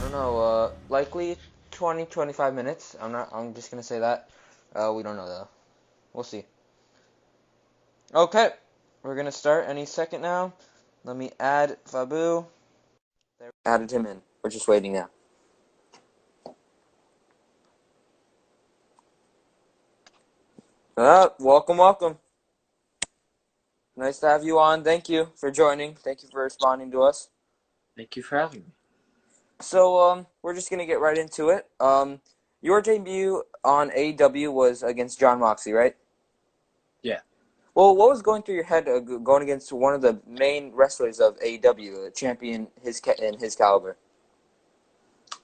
don't know. Likely 20, 25 minutes. I'm just gonna say that. We don't know though. We'll see. Okay, we're gonna start any second now. Let me add Faboo. There, added him in. We're just waiting now. Welcome, welcome. Nice to have you on. Thank you for joining. Thank you for responding to us. Thank you for having me. So, we're just gonna get right into it. Your debut on AEW was against John Moxley, right? Yeah. Well, what was going through your head going against one of the main wrestlers of AEW, a champion in his caliber?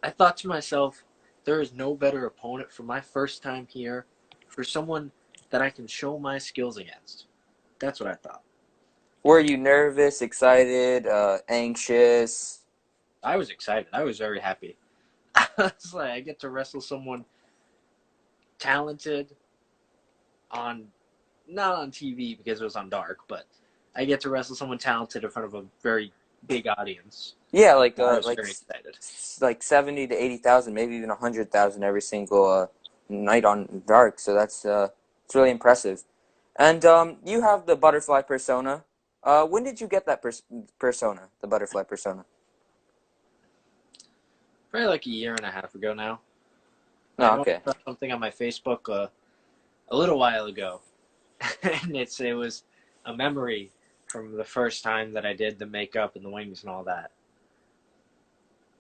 I thought to myself, there is no better opponent for my first time here, for someone that I can show my skills against. That's what I thought. Were you nervous, excited, anxious? I was excited. I was very happy. I was like, I get to wrestle someone talented on, not on TV because it was on Dark, but I get to wrestle someone talented in front of a very big audience. Yeah, like I uh, was like very excited. like 70 to 80,000, maybe even 100,000 every single night on Dark. So that's it's really impressive. And you have the butterfly persona. When did you get that persona, the butterfly persona? Probably like a year and a half ago now. I No, know okay. I saw something on my Facebook a little while ago, and it was a memory from the first time that I did the makeup and the wings and all that.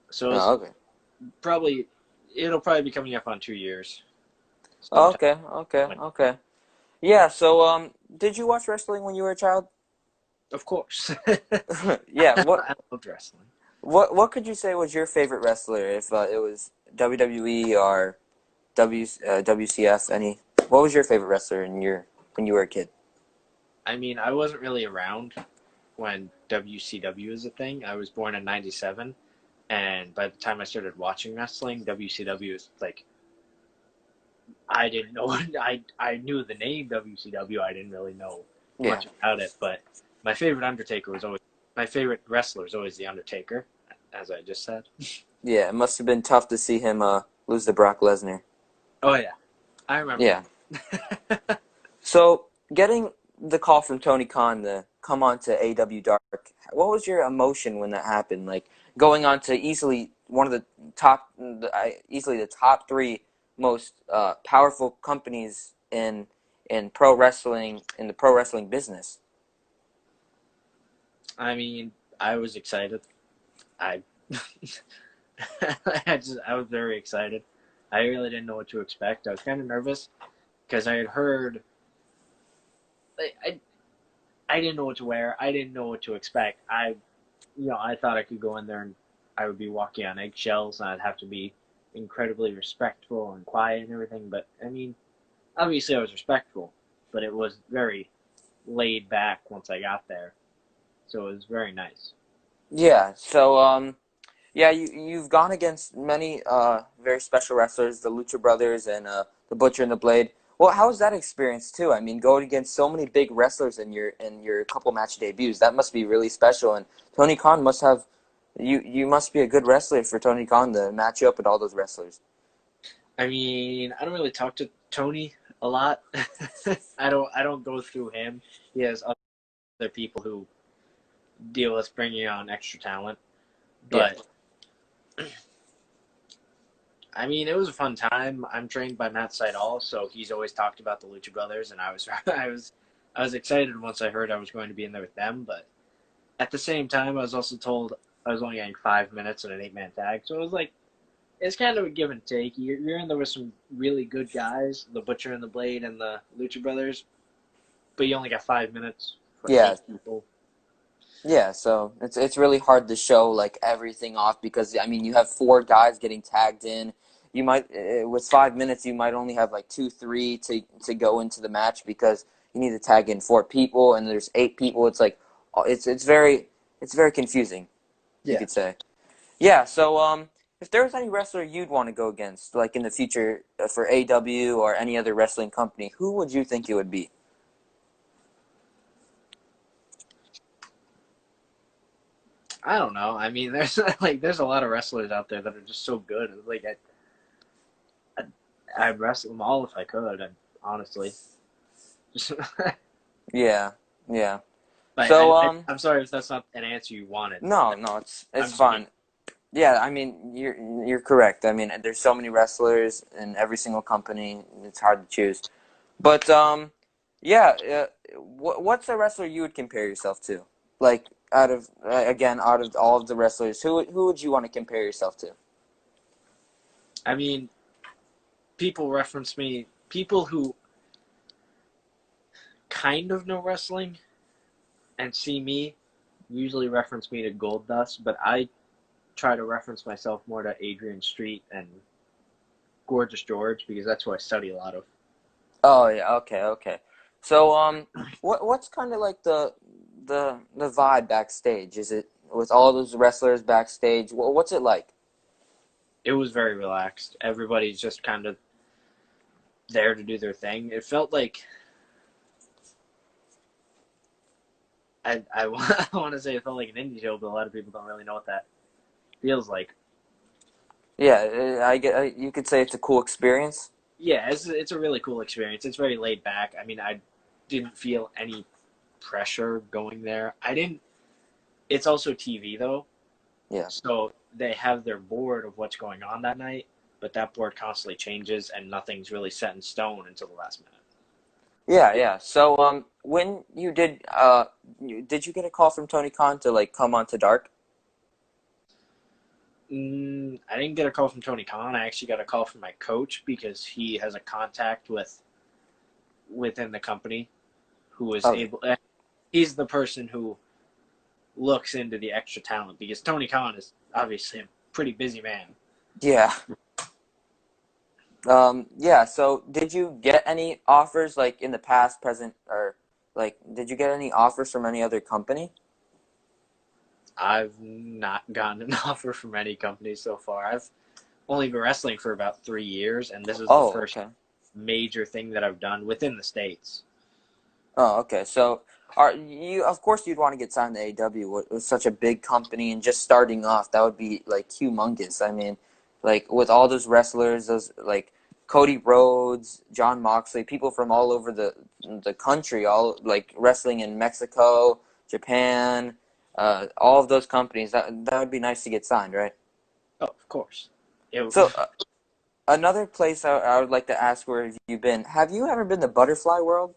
So No, okay. probably it'll probably be coming up on 2 years. Sometime. Okay, okay, okay. Yeah, so did you watch wrestling when you were a child? Of course. Yeah, I loved wrestling. what could you say was your favorite wrestler if it was WWE or WCF any? What was your favorite wrestler when you were a kid? I mean, I wasn't really around when WCW was a thing. I was born in '97, and by the time I started watching wrestling, WCW was like I didn't know. I knew the name WCW. I didn't really know Yeah. much about it, but my favorite Undertaker was always my favorite wrestler was always the Undertaker, as I just said. Yeah, it must have been tough to see him lose to Brock Lesnar. Oh yeah, I remember Yeah. that. So, getting the call from Tony Khan to come on to AW Dark, what was your emotion when that happened? Like going on to easily one of the easily the top three most powerful companies in pro wrestling in the pro wrestling business. I mean, I was excited. I I was very excited. I really didn't know what to expect. I was kind of nervous because I had heard. I I didn't know what to wear. I didn't know what to expect. I thought I could go in there and I would be walking on eggshells and I'd have to be incredibly respectful and quiet and everything. But I mean, obviously I was respectful, but it was very laid back once I got there. So it was very nice. Yeah. So yeah, you've gone against many very special wrestlers, the Lucha Brothers and the Butcher and the Blade. Well, how was that experience too? I mean, going against so many big wrestlers in your couple match debuts, that must be really special. And Tony Khan must have you must be a good wrestler for Tony Khan to match you up with all those wrestlers. I mean, I don't really talk to Tony a lot. I don't go through him. He has other people who deal with bringing on extra talent. Yeah. But I mean, it was a fun time. I'm trained by Matt Seidel, so he's always talked about the Lucha Brothers, and I was I was excited once I heard I was going to be in there with them. But at the same time, I was also told I was only getting 5 minutes in an 8-man tag, so it was like it's kind of a give and take. You're in there with some really good guys, the Butcher and the Blade and the Lucha Brothers, but you only got 5 minutes for Yeah. 8 people. Yeah, so it's really hard to show like everything off because I mean you have four guys getting tagged in. You might with 5 minutes you might only have like two, three to go into the match because you need to tag in four people and there's eight people. It's like it's very confusing, you Yeah. could say. Yeah, so if there was any wrestler you'd want to go against, like in the future for AW or any other wrestling company, who would you think it would be? I don't know. I mean, there's there's a lot of wrestlers out there that are just so good. I'd wrestle them all if I could. And honestly, just, Yeah, yeah. but So I'm sorry if that's not an answer you wanted. no, no, I'm it's just being. fine. Yeah, I mean you're correct. I mean there's so many wrestlers in every single company. It's hard to choose. But yeah. What's a wrestler you would compare yourself to? Like out of again out of all of the wrestlers, who would you want to compare yourself to? I mean, people reference me. People who kind of know wrestling and see me usually reference me to Gold Dust, but I try to reference myself more to Adrian Street and Gorgeous George because that's who I study a lot of. Oh yeah, okay, okay. So what's kind of like the vibe backstage? Is it with all those wrestlers backstage? What's it like? It was very relaxed. Everybody's just kind of there to do their thing. It felt like I want to say it felt like an indie show, but a lot of people don't really know what that feels like. Yeah, I get. You could say it's a cool experience. Yeah, it's a really cool experience. It's very laid back. I mean, I didn't feel any pressure going there. I didn't. It's also TV though, Yeah. so they have their board of what's going on that night, but that board constantly changes and nothing's really set in stone until the last minute. Yeah, yeah. So, when you did, did you get a call from Tony Khan to like come on to Dark? I didn't get a call from Tony Khan. I actually got a call from my coach because he has a contact within the company who is Okay. able. He's the person who looks into the extra talent because Tony Khan is obviously a pretty busy man. Yeah. Yeah. So, did you get any offers like in the past, present, or like did you get any offers from any other company? I've not gotten an offer from any company so far. I've only been wrestling for about 3 years, and this is the Oh, first okay. major thing that I've done within the states. Oh, okay. So, are you? Of course, you'd want to get signed to AEW. It was such a big company, and just starting off, that would be like humongous. I mean, like with all those wrestlers, those like Cody Rhodes, John Moxley, people from all over the country, all like wrestling in Mexico, Japan, all of those companies. That would be nice to get signed, right? Oh, of course. It, So, another place I would like to ask where have you been? Have you ever been to Butterfly World?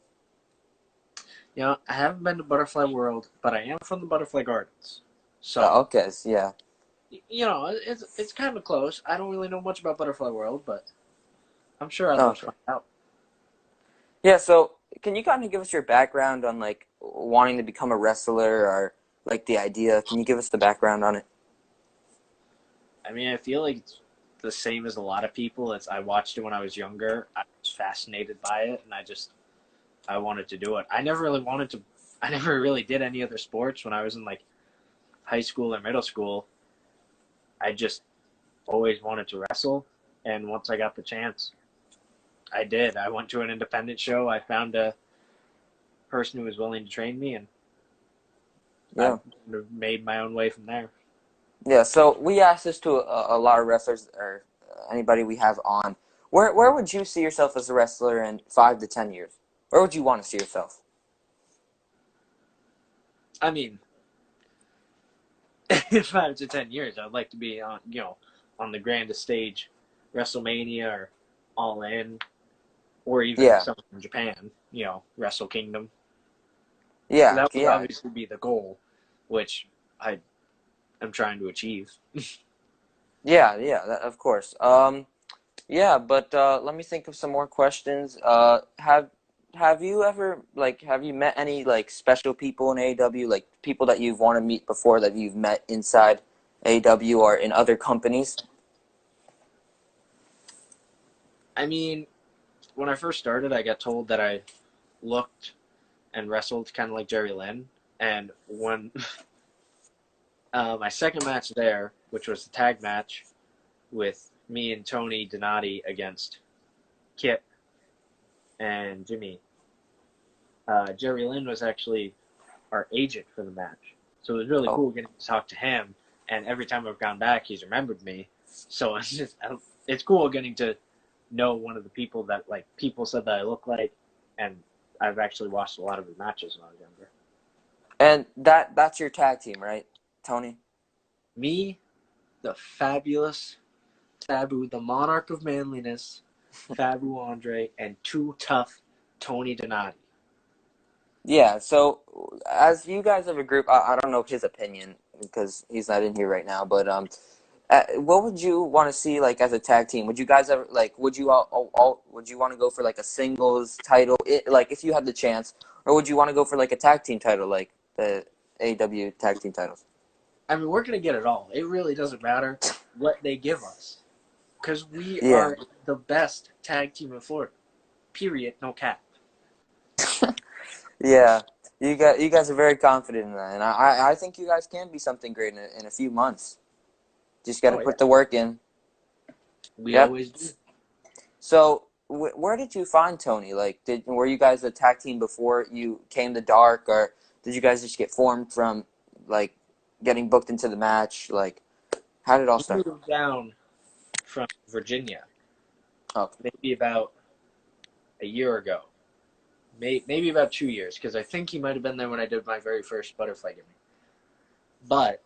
I haven't been to Butterfly World, but I am from the Butterfly Gardens. Oh, So, okay. Yeah. it's kind of close. I don't really know much about Butterfly World, but I'm sure I'd love to Okay. find out. Yeah, so can you kind of give us your background on like wanting to become a wrestler or like the idea? Can you give us the background on it? I mean, I feel like it's the same as a lot of people. It's I watched it when I was younger. I was fascinated by it, and I wanted to do it. I never really wanted to. I never really did any other sports when I was in like high school or middle school. I just always wanted to wrestle, and once I got the chance, I did. I went to an independent show. I found a person who was willing to train me, and I Yeah. made my own way from there. Yeah, so we asked this to a lot of wrestlers or anybody we have on. Where would you see yourself as a wrestler in 5 to 10 years? Where would you want to see yourself? I mean, in 5 to 10 years, I'd like to be on on the grandest stage, WrestleMania or All In, or even Yeah. something in Japan. Wrestle Kingdom. Yeah. That would Yeah. obviously be the goal, which I am trying to achieve. Yeah, yeah, of course. Yeah, but let me think of some more questions. Have you ever like have you met any like special people in AEW, like people that you've want to meet before that you've met inside AEW or in other companies? I mean, when I first started, I got told that I looked and wrestled kind of like Jerry Lynn. And when my second match there, which was the tag match with me and Tony Donati against Kip and Jimmy, Jerry Lynn was actually our agent for the match. So it was really Oh, cool getting to talk to him. And every time I've gone back, he's remembered me. So it's cool getting to know one of the people that like people said that I look like, and I've actually watched a lot of his matches when I was younger. and that's your tag team, right, Tony? Me, the fabulous Faboo, the monarch of manliness, Faboo Andre, and too tough Tony Donati. Yeah. So as you guys have a group, I don't know his opinion because he's not in here right now, but what would you want to see like as a tag team? Would you guys ever like? Would you all would you want to go for like a singles title, like if you had the chance, or would you want to go for like a tag team title, like the AW tag team titles? I mean, we're gonna get it all. It really doesn't matter what they give us because we Yeah. are the best tag team in Florida. Period. No cap. Yeah. You guys are very confident in that, and I think you guys can be something great in a few months. Just got to Oh yeah, put the work in. we Yep. always do. So, where did you find Tony? Like, were you guys a tag team before you came to Dark, or did you guys just get formed from like getting booked into the match? Like, how did it all He start? moved down from Virginia Oh, maybe about a year ago, maybe about 2 years, because I think he might have been there when I did my very first butterfly gimmick. But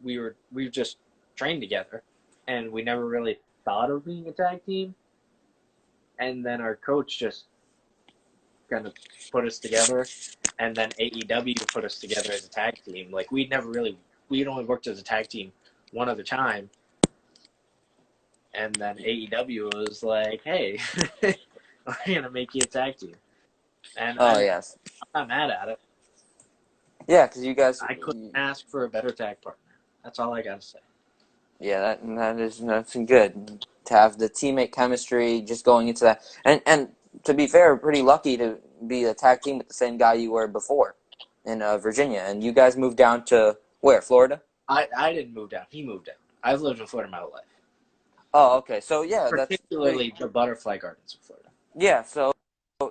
we just trained together, and we never really thought of being a tag team. And then our coach just kind of put us together, and then AEW put us together as a tag team. Like we'd only worked as a tag team one other time, and then AEW was like, "Hey, we're gonna make you a tag team," and oh I'm yes, not mad at it. yeah, because you guys, I couldn't ask for a better tag partner. That's all I gotta say. yeah, that's good to have the teammate chemistry just going into that, and to be fair, pretty lucky to be a tag team with the same guy you were before in Virginia, and you guys moved down to where, Florida? I didn't move down. He moved down. I've lived in Florida my whole life, Oh, okay. So yeah, that's pretty. particularly the Butterfly Gardens of Florida. Yeah, so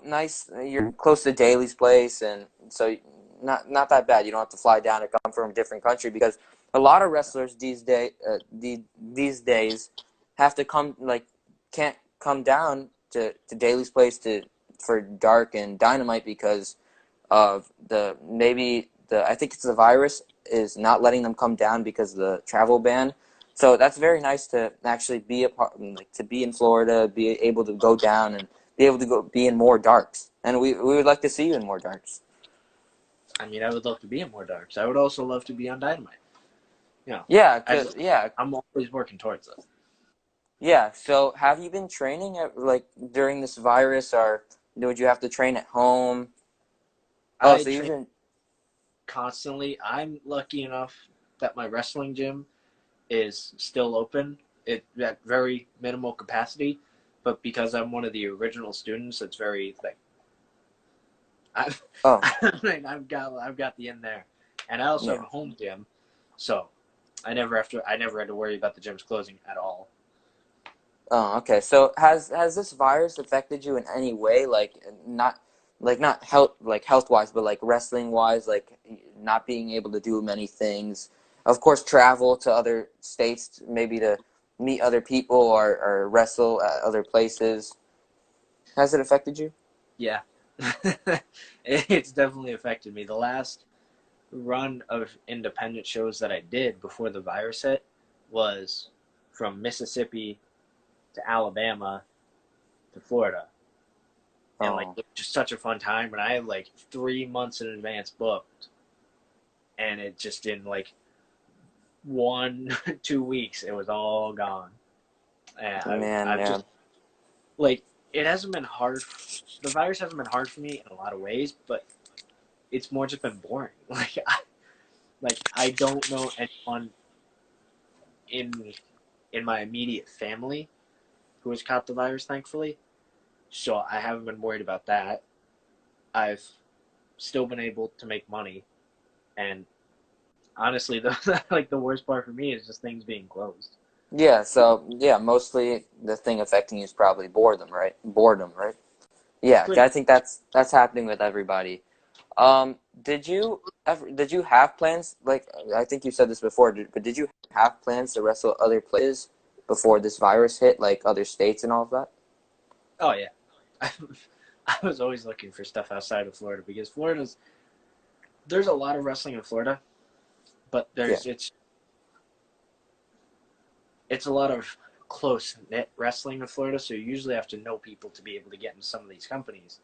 nice. You're close to Daly's place, and so not that bad. You don't have to fly down to come from a different country because a lot of wrestlers these days have to come like can't come down to Daly's place to for Dark and Dynamite because of the maybe the I think it's the virus is not letting them come down because of the travel ban. So that's very nice to actually be a part, like to be in Florida, be able to go down and be able to go be in more darks. And we would like to see you in more darks. I mean, I would love to be in more darks. I would also love to be on Dynamite. You know, Yeah, I, yeah, I'm always working towards this. yeah. So have you been training like during this virus, or would you have to train at home? Oh, I so you've train been. constantly. I'm lucky enough that my wrestling gym is still open. It at very minimal capacity, but because I'm one of the original students, it's very like I've Oh, I've got the in there, and I also have yeah. a home gym, so I never had to worry about the gyms closing at all. Oh, okay. So has this virus affected you in any way? Not health wise, but like wrestling wise, like not being able to do many things. Of course, travel to other states, maybe to meet other people or wrestle at other places. Has it affected you? Yeah, it's definitely affected me. The last run of independent shows that I did before the virus hit was from Mississippi to Alabama to Florida. And like Oh, it was just such a fun time. And I had like 3 months in advance booked, and it just in like 1 2 weeks it was all gone. And man, I've yeah. just like it hasn't been hard. The virus hasn't been hard for me in a lot of ways, but it's more just been boring. Like I don't know anyone in my immediate family who has caught the virus, thankfully. So I haven't been worried about that. I've still been able to make money, and honestly, the worst part for me is just things being closed. Yeah, so yeah, mostly the thing affecting you is probably boredom, right? Boredom, right? Yeah, Pretty I think that's happening with everybody. Did you have plans? Like I think you said this before, but did you have plans to wrestle other places before this virus hit, like other states and all of that? Oh yeah, I was always looking for stuff outside of Florida because there's a lot of wrestling in Florida, but Yeah, it's a lot of close knit wrestling in Florida, so you usually have to know people to be able to get in some of these companies,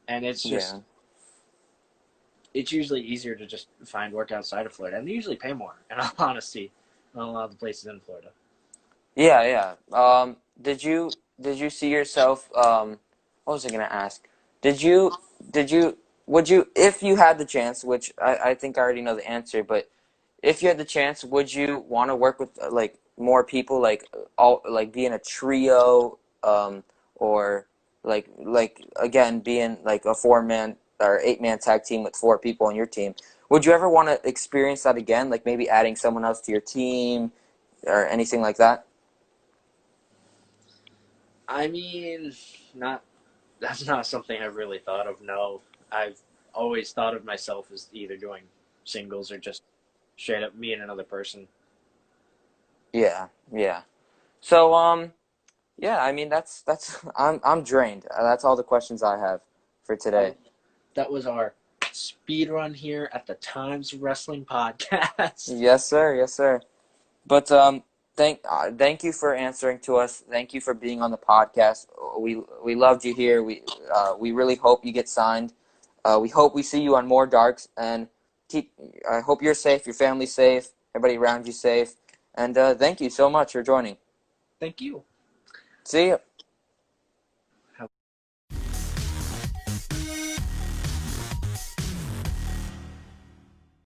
and yeah, it's usually easier to just find work outside of Florida, and they usually pay more. In all honesty, than a lot of the places in Florida. yeah, yeah. Did you see yourself? What was I gonna ask? Did you did you would you if you had the chance, which I think I already know the answer, but if you had the chance, would you want to work with like more people, like all like be in a trio, or like again being like a 4 man or 8 man tag team with 4 people on your team? Would you ever want to experience that again, like maybe adding someone else to your team or anything like that? I mean, not that's not something I've really thought of. No, I've always thought of myself as either doing singles or just straight up me and another person. Yeah, yeah. So yeah, I mean that's I'm drained. That's all the questions I have for today. Well, that was our speed run here at the Times Wrestling Podcast. Yes, sir. Yes, sir. But thank you for answering to us. Thank you for being on the podcast. We loved you here. We really hope you get signed. We hope we see you on more darks and keep. I hope you're safe. Your family's safe. Everybody around you safe. And thank you so much for joining. Thank you. See you.